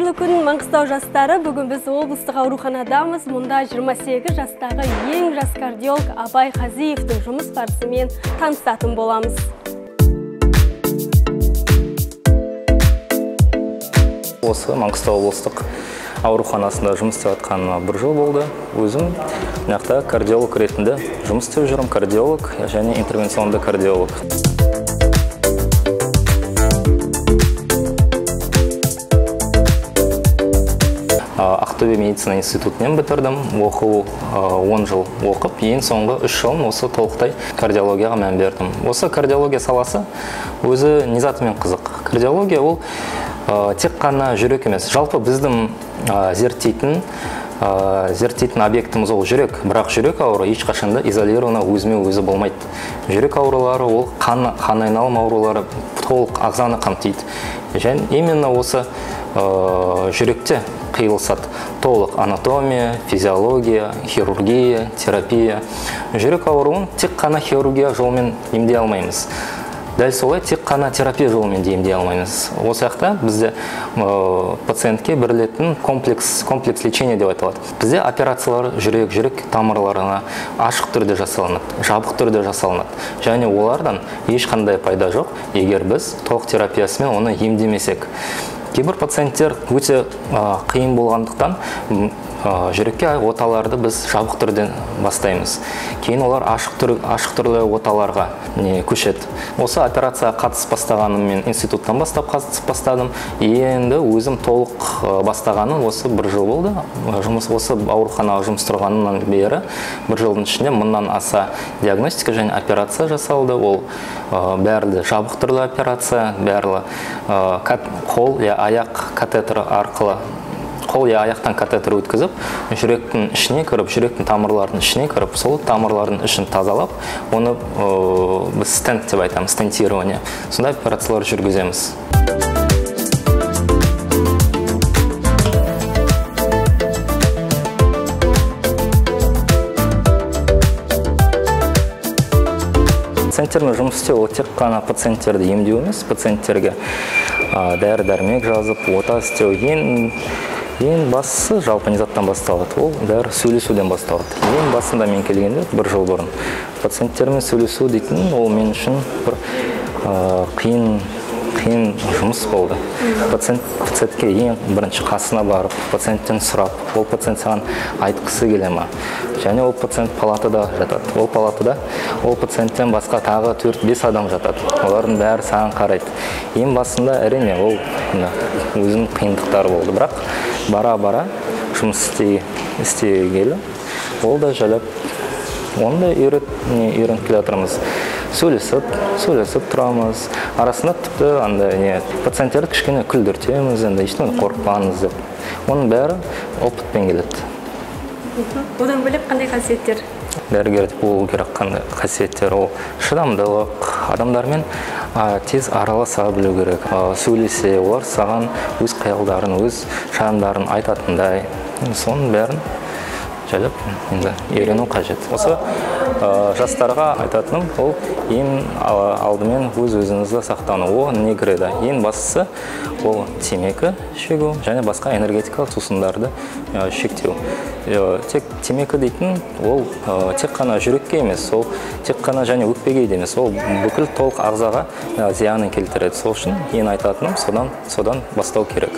Қайырлы күн, Маңғыстау жастары. Бүгін біз облыстық ауруханадамыз. Мұнда 28 жастағы ең жас кардиолог Абай Қазиевтің жұмыс барысымен танысатын боламыз. Осы Маңғыстау облыстық ауруханасында жұмыс істеп жатқаныма 1 жыл болды. Өзім мынақта кардиолог ретінде жұмыс істеп жүрмін, кардиолог және интервенционды кардиолог. Ақтөбе медицина институтынан бітірдім. Оқу 10 жыл оқып, ең соңғы 3 жылын осы толықтай кардиологияға мән бердім. Осы кардиология саласы өзі не затымен қызық. Кардиология ол тек қана жүрек емес. Жалпы біздің зерттейтін объектіміз ол жүрек. Бірақ жүрек ауруы ешқашанда изолирована өзіме-өзі болмайды. Жүрек аурулары ол қан айналым аурулары толық ағзаны қамтиды. Және именно осы жүректе қиылысады. Толық анатомия, физиология, хирургия, терапия. Жүрек ауруын тек қана хирургия жолымен емдей алмаймыз. Дәл солай тек қана терапия жолымен емдей алмаймыз. Осы жақта бізде пациентке берілетін комплекс лечения деп айтылады. Бізде операциялар жүрек тамырларына ашық түрде жасалынады, жабық түрде жасалынады. Және олардан ешқандай пайда жоқ, егер біз толық терапиясымен оны емдемесек. Кейбір пациенттер өте қиын болғандықтан жүрекке оталарды біз жабық түрден бастаймыз. Кейін олар ашық түрлі оталарға көшеді. Осы операцияға қатысып бастағаным мен институттан бастап қатысып бастадым. Енді өзім толық бастағаным осы 1 жыл болды. Осы ауруханаға жұмыс тұрғаннан бері 1 жылдың ішінде мыңнан аса диагностика және операция жасалды. Ол бәрі жабық түрлі операция, бәрі қол я аяқ катетер арқылы қол я аяқтан катетер өткізіп, жүректің ішіне кіріп, жүректің тамырларының ішіне кіріп, сол тамырлардың ішін тазалап, оны біз стент деп айтамыз, стентирование. Сондай операциялар жүргіземіз. Пациенттермен жұмыс істеу тек қана пациенттерді емдеу емес, пациенттерге дәрі-дәрмек жазып, ота істеу. Ең бастысы жалпы незаттан басталады. Ол бәрі сөйлесуден басталады. Ең басында мен келгенде 1 жыл бұрын пациенттермен сөйлесу дейтін ол мен үшін бір қиын жұмыс болды. Пациентке ең бірінші қасына барып, пациенттен сұрап, ол пациент саған айтқысы келе ма? Және ол пациент палатада жатады. Ол палатада ол пациенттен басқа тағы 4-5 адам жатады. Олардың бәрі саған қарайды. Ең басында әрине ол өзінің қиындықтары болды. Бірақ бара-бара жұмыс істегелі, ол да жалап, оны да үйреніп келе жатырмыз. Сөйлесіп тұрамыз. Арасында тіпті пациенттерді кішкене күлдіртеміз, ештеңе қорықпаңыз деп. Оның бәрі опытпен келеді. Одан бөлек қандай қасиеттер? Дәрігерде болу керек қандай қасиеттер? Ол шыдамдылық, адамдармен тез араласа білу керек. Сөйлесе, олар саған өз қиялдарын, өз шағымдарын айтатындай. Соның бәрін жайлап үйрену қажет. Осы жастарға айтатыным, ол ең алдымен өз-өзіңізді сақтауны. О не кіреді? Ең бастысы ол темекі шегу және басқа энергетикалық сусындарды шектеу. Тек темекі дейтін ол тек қана жүрекке емес, ол тек қана және өкпеге емес, ол бүкіл толық ағзаға зиянын келтіреді. Сол үшін ең айтатыным содан бастау керек.